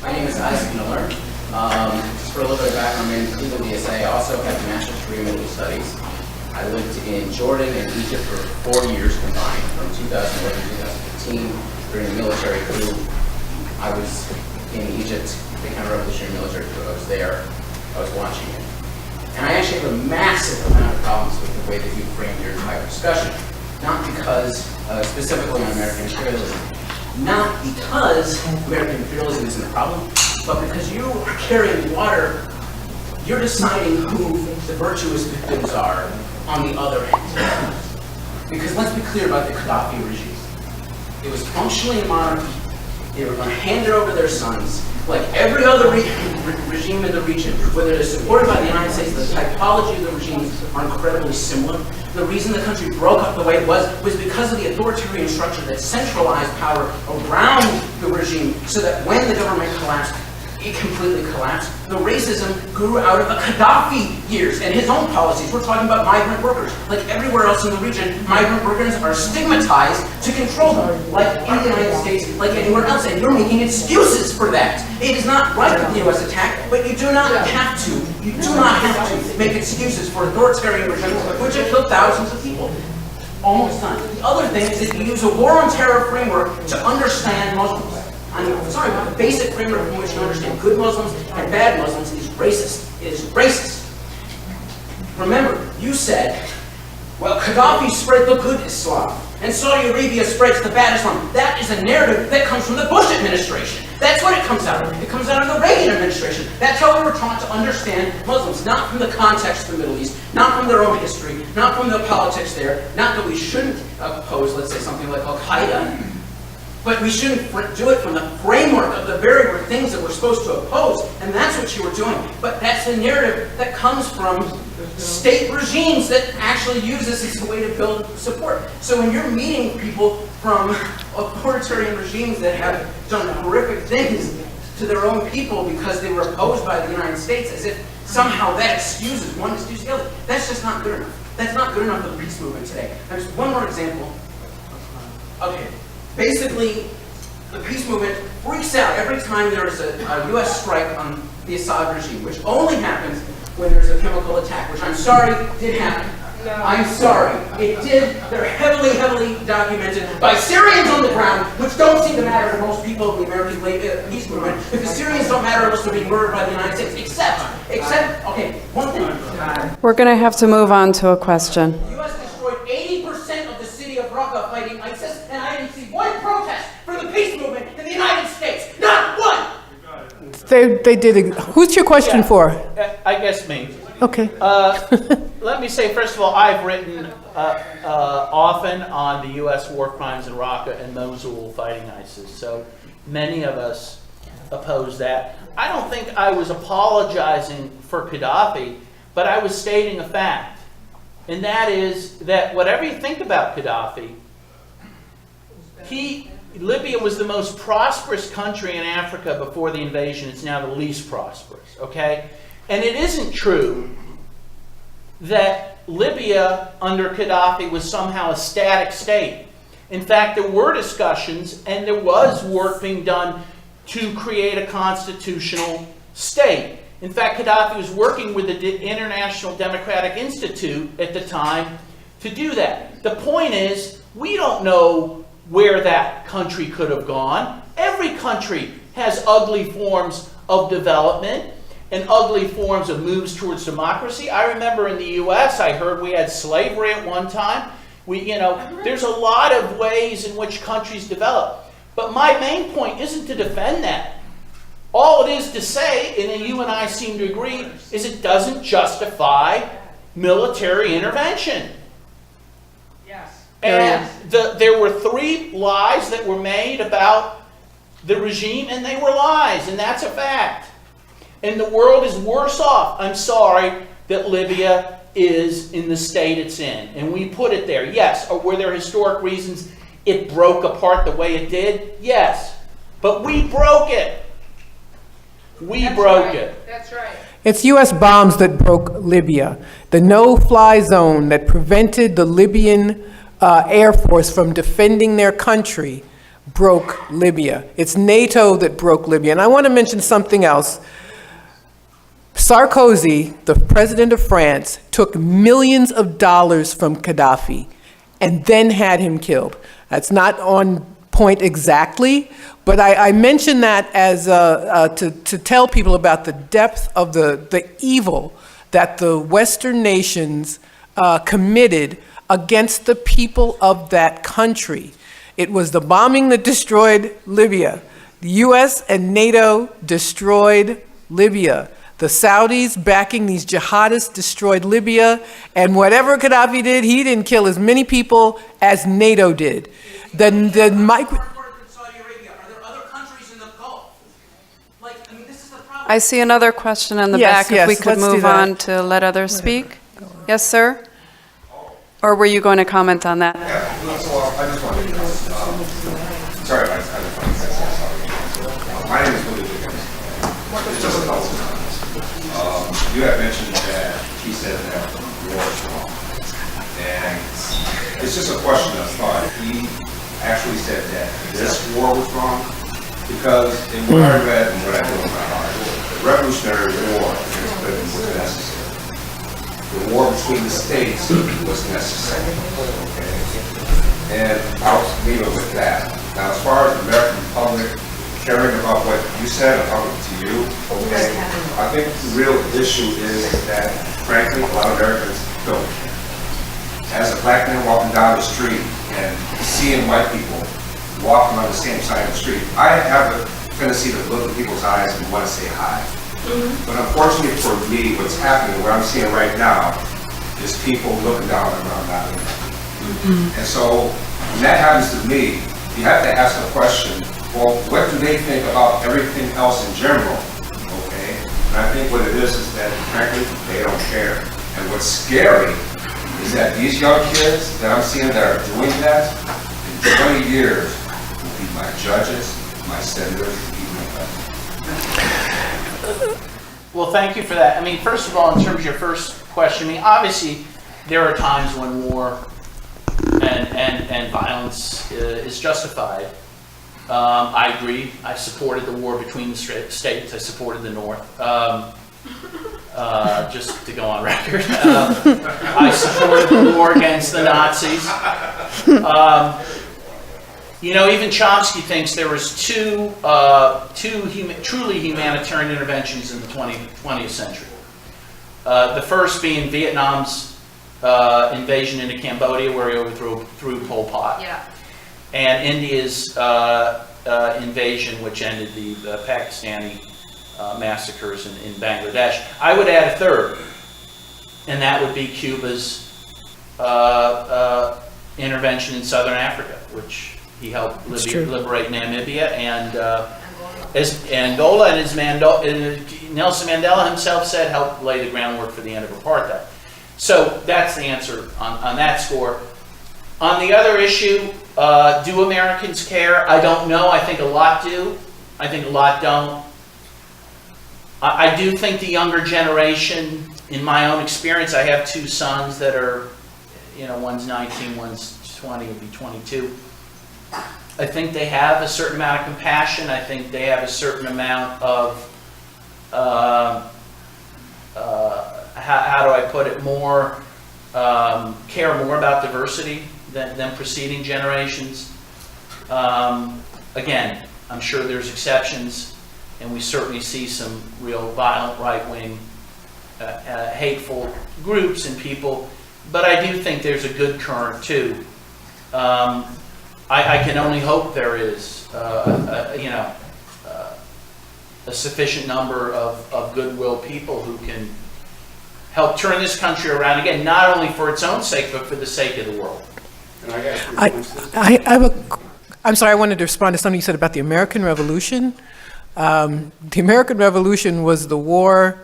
My name is Isaac Miller. Just for a little bit of background, I'm in legal DSA. I also have a master's degree in Middle Studies. I lived in Jordan and Egypt for 4 years combined, from 2011 to 2015. During the military coup, I was in Egypt, the counter-revolutionary military coup. I was there. I was watching it. And I actually have a massive amount of problems with the way that you framed your entire discussion. Not because, specifically on American imperialism, not because American imperialism isn't a problem, but because you are carrying water, you're deciding who the virtuous victims are on the other end. Because let's be clear about the Gaddafi regime. It was functionally a monarchy. They were going to hand it over to their sons. Like every other regime in the region, whether it is supported by the United States, the typology of the regimes are incredibly similar. The reason the country broke up the way it was because of the authoritarian structure that centralized power around the regime so that when the government collapsed, it completely collapsed. The racism grew out of the Gaddafi years and his own policies. We're talking about migrant workers. Like everywhere else in the region, migrant workers are stigmatized to control them. Like in the United States, like anywhere else, and you're making excuses for that. It is not right that the U.S. attacked, but you do not have to. You do not have to make excuses for authoritarian regimes which have killed thousands of people. Almost done. The other thing is that you use a war on terror framework to understand Muslims. I'm sorry, but the basic framework in which you understand good Muslims and bad Muslims is racist. It is racist. Remember, you said, well, Gaddafi spread the good Islam, and Saudi Arabia spreads the bad Islam. That is a narrative that comes from the Bush administration. That's what it comes out of. It comes out of the Reagan administration. That's how we were taught to understand Muslims, not from the context of the Middle East, not from their own history, not from the politics there, not that we shouldn't oppose, let's say, something like Al-Qaeda, but we shouldn't do it from the framework of the very things that we're supposed to oppose, and that's what you were doing. But that's the narrative that comes from state regimes that actually use this as a way to build support. So when you're meeting people from authoritarian regimes that have done horrific things to their own people because they were opposed by the United States, as if somehow that excuses one excuse the other, that's just not good enough. That's not good enough for the peace movement today. There's one more example. Okay. Basically, the peace movement freaks out every time there is a U.S. strike on the Assad regime, which only happens when there's a chemical attack, which I'm sorry did happen. No. I'm sorry. It did. They're heavily, heavily documented by Syrians on the ground, which don't seem to matter to most people in the American peace movement, because Syrians don't matter unless they're being murdered by the United States, except, okay, one thing. We're going to have to move on to a question. The U.S. destroyed 80% of the city of Raqqa fighting ISIS, and I didn't see one protest for the peace movement in the United States. Not one! They did. Who's your question for? I guess me. Okay. Let me say, first of all, I've written often on the U.S. war crimes in Raqqa and Mosul fighting ISIS. So many of us oppose that. I don't think I was apologizing for Gaddafi, but I was stating a fact. And that is that whatever you think about Gaddafi, Libya was the most prosperous country in Africa before the invasion. It's now the least prosperous, okay? And it isn't true that Libya under Gaddafi was somehow a static state. In fact, there were discussions and there was work being done to create a constitutional state. In fact, Gaddafi was working with the International Democratic Institute at the time to do that. The point is, we don't know where that country could have gone. Every country has ugly forms of development and ugly forms of moves towards democracy. I remember in the U.S., I heard we had slavery at one time. There's a lot of ways in which countries develop. But my main point isn't to defend that. All it is to say, and you and I seem to agree, is it doesn't justify military intervention. And there were 3 lies that were made about the regime, and they were lies, and that's a fact. And the world is worse off. I'm sorry that Libya is in the state it's in. And we put it there. Yes. Or were there historic reasons it broke apart the way it did? Yes. But we broke it. We broke it. That's right. It's U.S. bombs that broke Libya. The no-fly zone that prevented the Libyan Air Force from defending their country broke Libya. It's NATO that broke Libya. And I want to mention something else. Sarkozy, the president of France, took millions of dollars from Gaddafi and then had him killed. That's not on point exactly, but I mention that as to tell people about the depth of the evil that the Western nations committed against the people of that country. It was the bombing that destroyed Libya. The US and NATO destroyed Libya. The Saudis backing these jihadists destroyed Libya, and whatever Gaddafi did, he didn't kill as many people as NATO did. Saudi Arabia, are there other countries in the Gulf? Like, I mean, this is the problem. I see another question in the Yes, back. If we yes, could let's do move that. on to let others speak. Yes, sir? Or were you going to comment on that? Yeah, so I just wanted to, sorry, I just wanted to say something. My name is Willie Wiggins. It's just a couple of comments. You had mentioned that he said that the war is wrong. And it's just a question of thought. He actually said that this war was wrong because in what I read and what I know in my heart, the Revolutionary War against Britain was necessary. The war between the states was necessary, okay? And I'll leave it with that. Now, as far as the American public caring about what you said, I'm talking to you, okay? I think the real issue is that, frankly, a lot of Americans don't care. As a black man walking down the street and seeing white people walking on the same side of the street, I have a tendency to look in people's eyes and want to say hi. But unfortunately for me, what's happening, what I'm seeing right now, is people looking down and around not looking. And so when that happens to me, you have to ask the question, well, what do they think about everything else in general? Okay? And I think what it is that, frankly, they don't care. And what's scary is that these young kids that I'm seeing that are doing that, in 20 years, will be my judges, my senators, even my president. Well, thank you for that. I mean, first of all, in terms of your first question, I mean, obviously, there are times when war and violence is justified. I agree. I supported the war between the states. I supported the North. Just to go on record. I supported the war against the Nazis. You know, even Chomsky thinks there was two truly humanitarian interventions in the 20th century. The first being Vietnam's invasion into Cambodia, where he overthrew Pol Pot. Yeah. And India's invasion, which ended the Pakistani massacres in Bangladesh. I would add a third, and that would be Cuba's intervention in southern Africa, which he helped liberate Namibia and Angola, and Nelson Mandela himself said helped lay the groundwork for the end of apartheid. So that's the answer on that score. On the other issue, do Americans care? I don't know. I think a lot do. I think a lot don't. I do think the younger generation, in my own experience, I have two sons that are, you know, one's 19, one's 20, will be 22. I think they have a certain amount of compassion. I think they have a certain amount of, how do I put it, more, care more about diversity than preceding generations. Again, I'm sure there's exceptions, and we certainly see some real violent right-wing, hateful groups and people, but I do think there's a good current too. I can only hope there is, a sufficient number of goodwill people who can help turn this country around again, not only for its own sake, but for the sake of the world. I'm sorry, I wanted to respond to something you said about the American Revolution. The American Revolution was the war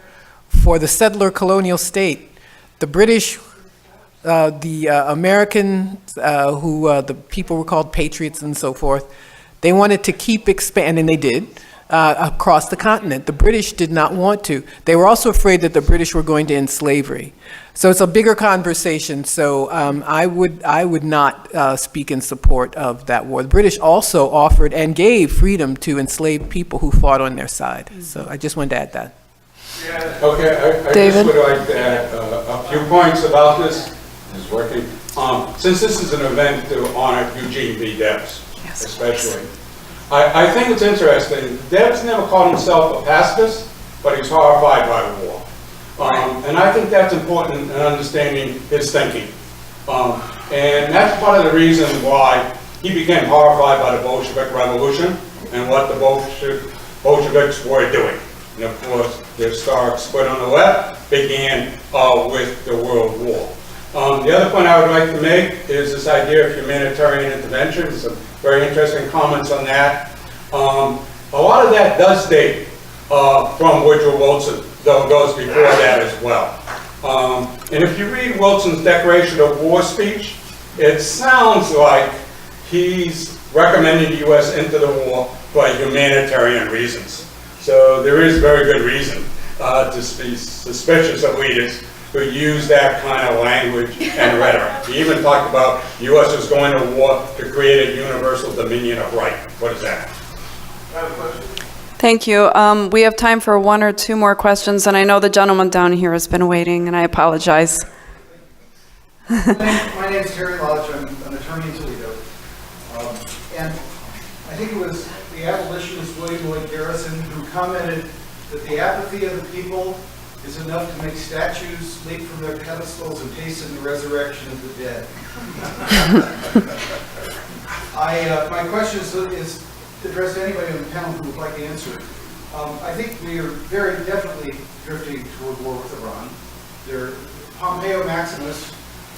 for the settler colonial state. The British, the Americans, the people were called patriots and so forth, they wanted to keep expanding, and they did. across the continent. The British did not want to. They were also afraid that the British were going to end slavery. So it's a bigger conversation. So I would not speak in support of that war. The British also offered and gave freedom to enslaved people who fought on their side. So I just wanted to add that. Okay, I David? just would like to add a few points about this. It's working. Since this is an event to honor Eugene v. Debs, especially, I think it's interesting. Debs never called himself a pacifist, but he's horrified by the war. And I think that's important in understanding his thinking. And that's part of the reason why he became horrified by the Bolshevik Revolution and what the Bolsheviks were doing. And of course, the historic split on the left began with the World War. The other point I would like to make is this idea of humanitarian intervention. Some very interesting comments on that. A lot of that does date from Woodrow Wilson, though it goes before that as well. And if you read Wilson's Declaration of War speech, it sounds like he's recommending the U.S. enter the war for humanitarian reasons. So there is very good reason to be suspicious of leaders who use that kind of language and rhetoric. He even talked about the U.S. is going to war to create a universal dominion of right. What is that? I have a question. Thank you. We have time for one or two more questions, and I know the gentleman down here has been waiting, and I apologize. My name is Terry Lodge. I'm an attorney in Toledo. And I think it was the abolitionist William Lloyd Garrison who commented that the apathy of the people is enough to make statues leap from their pedestals and hasten the resurrection of the dead. My question is addressed to anybody on the panel who would like to answer it. I think we are very definitely drifting toward war with Iran. Pompeo Maximus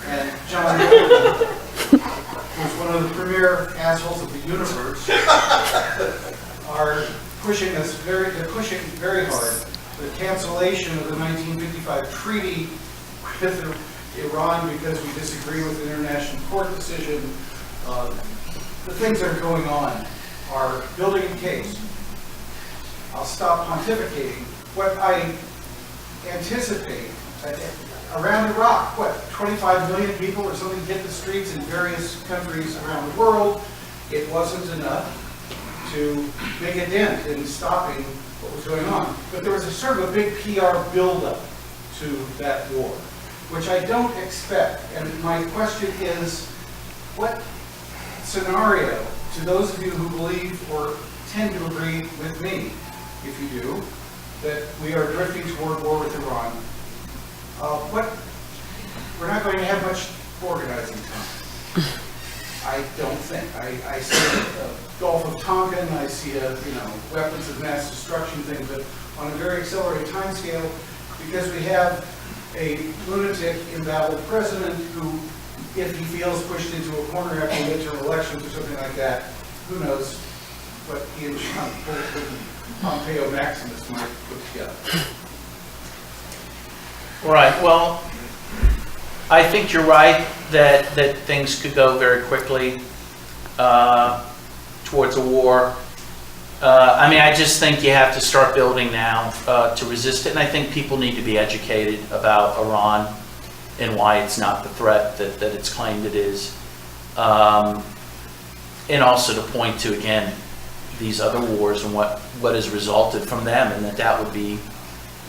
and John Goldberg, who's one of the premier assholes of the universe, are pushing very hard the cancellation of the 1955 treaty with Iran because we disagree with the international court decision. The things that are going on are building a case. I'll stop pontificating. What I anticipate around Iraq, 25 million people or something hit the streets in various countries around the world. It wasn't enough to make a dent in stopping what was going on. But there was a sort of a big PR buildup to that war, which I don't expect. And my question is, what scenario, to those of you who believe or tend to agree with me, if you do, that we are drifting toward war with Iran, we're not going to have much organizing time. I don't think. I see a Gulf of Tonkin, I see weapons of mass destruction thing, but on a very accelerated time scale, because we have a lunatic, embattled president who, if he feels pushed into a corner after midterm elections or something like that, who knows what he and Pompeo Maximus might put together. Right, well, I think you're right that things could go very quickly towards a war. I just think you have to start building now to resist it, and I think people need to be educated about Iran and why it's not the threat that it's claimed it is. And also to point to, again, these other wars and what has resulted from them, and that would be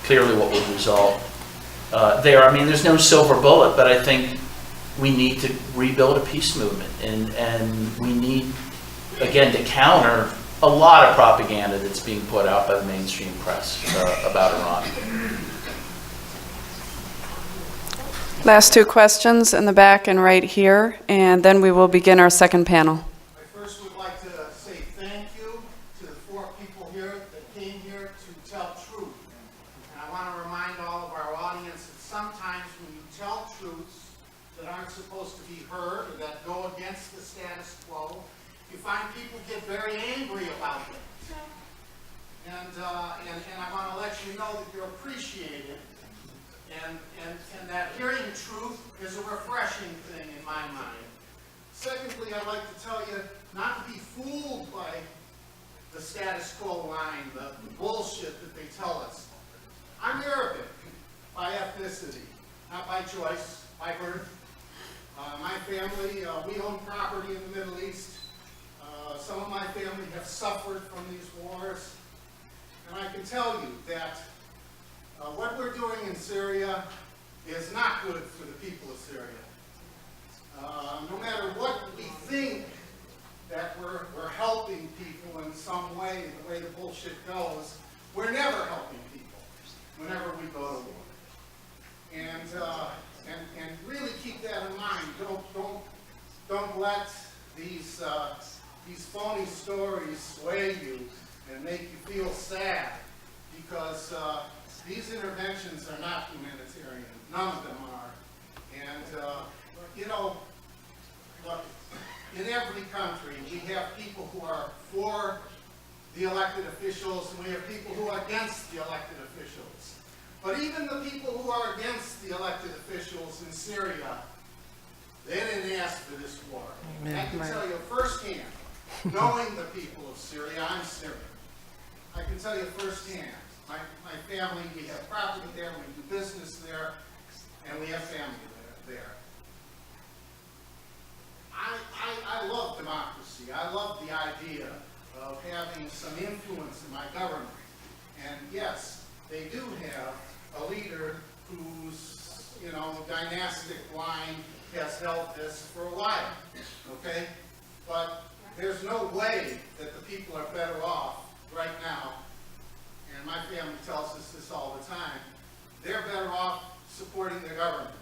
clearly what would result there. There's no silver bullet, but I think we need to rebuild a peace movement, and we need, again, to counter a lot of propaganda that's being put out by the mainstream press about Iran. Last two questions in the back and right here, and then we will begin our second panel. I first would like to say thank you to the 4 people here that came here to tell truth. And I want to remind all of our audience that sometimes when you tell truths that aren't supposed to be heard or that go against the status quo, you find people get very angry about it. And I want to let you know that you're appreciated. And that hearing truth is a refreshing thing in my mind. Secondly, I'd like to tell you not to be fooled by the status quo line, the bullshit that they tell us. I'm Arabic by ethnicity, not by choice, by birth. My family, we own property in the Middle East. Some of my family have suffered from these wars. And I can tell you that what we're doing in Syria is not good for the people of Syria. No matter what we think that we're helping people in some way, the way the bullshit goes, we're never helping people whenever we go to war. And really keep that in mind. Don't let these phony stories sway you and make you feel sad, because these interventions are not humanitarian. None of them are. And you know, look, in every country we have people who are for the elected officials and we have people who are against the elected officials. But even the people who are against the elected officials in Syria, they didn't ask for this war. Amen. I can tell you firsthand, knowing the people of Syria, I'm Syrian. I can tell you firsthand, my family, we have property there, we do business there, and we have family there. I love democracy. I love the idea of having some influence in my government. And yes, they do have a leader whose, you know, dynastic line has held this for a while, okay? But there's no way that the people are better off right now, and my family tells us this all the time, they're better off supporting their government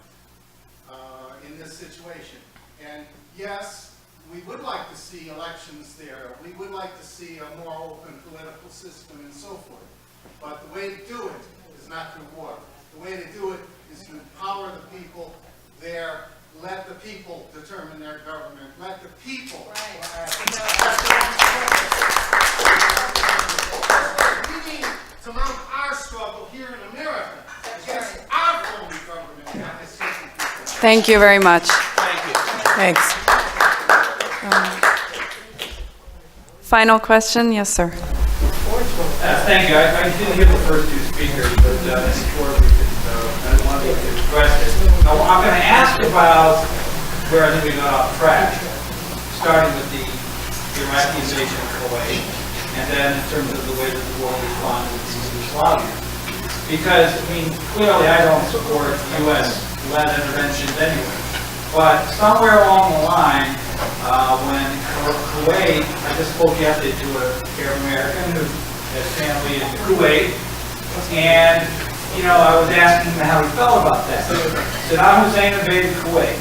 in this situation. And yes, we would like to see elections there. We would like to see a more open political system and so forth. But the way to do it is not through war. The way to do it is to empower the people there. Let the people determine their government. Let the people. We need to mount our struggle here in America against our phony government, not this people. Thank you very much. Thank you. Thanks. Final question? Yes, sir. Thank you. I didn't hear the first two speakers, but before we could, I wanted to address it. Now, I'm going to ask about where I think we got off track, starting with the Iraqi invasion of Kuwait, and then in terms of the way that the world responded to Yugoslavia. Because, I mean, clearly I don't support U.S.-led interventions anyway. But somewhere along the line, when Kuwait, I just spoke yesterday to a Arab American who has family in Kuwait, and I was asking him how he felt about that. Saddam Hussein invaded Kuwait.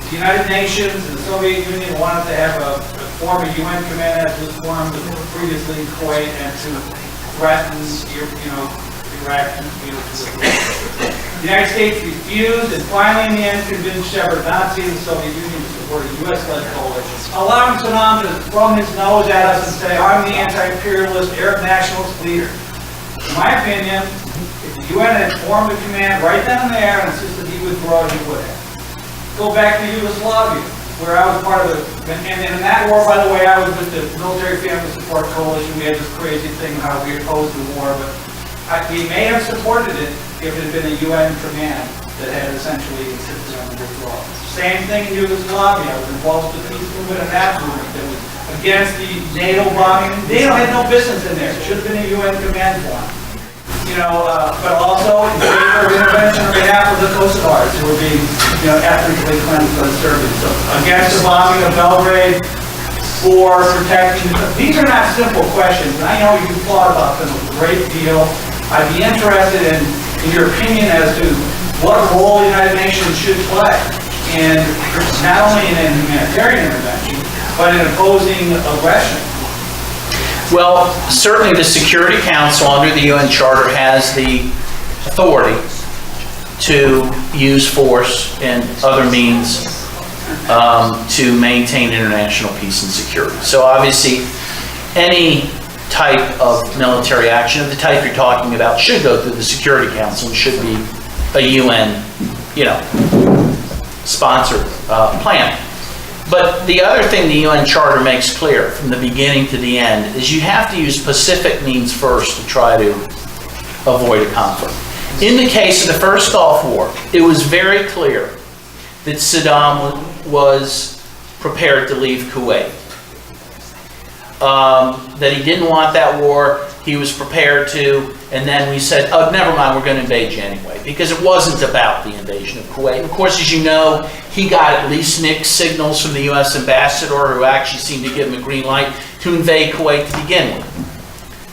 The United Nations and the Soviet Union wanted to have a form of UN command as was formed previously in Kuwait and to threaten, Iraq. The United States refused, and finally in the end convinced Shevardnadze and the Soviet Union to support a U.S.-led coalition, allowing Saddam to throw his nose at us and say, I'm the anti-imperialist, Arab nationalist leader. In my opinion, if the UN had formed a command right then and there and insisted he withdraw, he would have. Go back to Yugoslavia, where I was part of it. And in that war, by the way, I was with the Military Family Support Coalition. We had this crazy thing how we opposed the war, but we may have supported it if it had been a UN command that had essentially insisted on the withdrawal. Same thing in Yugoslavia. I was involved with the peace movement in that movement that was against the NATO bombing. NATO had no business in there. It should have been a UN command form. But also in favor of intervention on behalf of the Kosovars who were being, ethnically cleansed by the Serbians. So against the bombing of Belgrade, for protecting. These are not simple questions, and I know you've thought about them a great deal. I'd be interested in your opinion as to what role the United Nations should play in not only in humanitarian intervention, but in opposing aggression. Well, certainly the Security Council under the UN Charter has the authority to use force and other means to maintain international peace and security. So obviously, any type of military action of the type you're talking about should go through the Security Council and should be a UN, sponsored plan. But the other thing the UN Charter makes clear from the beginning to the end is you have to use pacific means first to try to avoid a conflict. In the case of the first Gulf War, it was very clear that Saddam was prepared to leave Kuwait. That he didn't want that war, he was prepared to, and then we said, oh, never mind, we're going to invade you anyway, because it wasn't about the invasion of Kuwait. And of course, as you know, he got at least mixed signals from the U.S. ambassador, who actually seemed to give him a green light to invade Kuwait to begin with.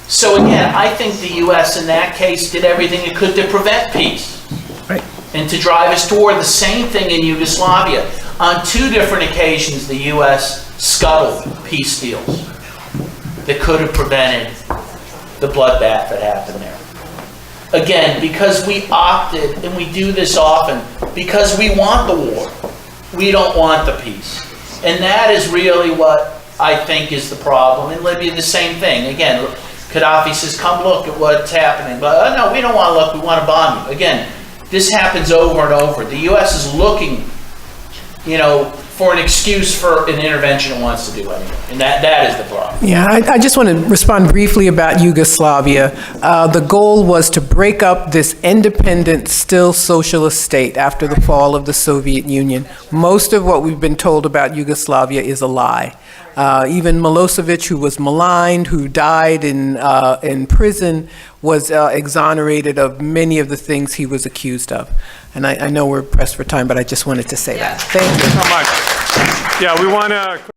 So again, I think the U.S. in that case did everything it could to prevent peace. Right. And to drive us toward the same thing in Yugoslavia. On 2 different occasions, the U.S. scuttled peace deals that could have prevented the bloodbath that happened there. Again, because we opted, and we do this often, because we want the war. We don't want the peace. And that is really what I think is the problem. In Libya, the same thing. Again, Gaddafi says, come look at what's happening. But no, we don't want to look, we want to bomb you. Again, this happens over and over. The U.S. is looking, for an excuse for an intervention it wants to do anyway. And that is the problem. Yeah, I just want to respond briefly about Yugoslavia. The goal was to break up this independent, still socialist state after the fall of the Soviet Union. Most of what we've been told about Yugoslavia is a lie. Even Milosevic, who was maligned, who died in prison, was exonerated of many of the things he was accused of. And I know we're pressed for time, but I just wanted to say that. Thank you. Thank you so much. Yeah, we want to...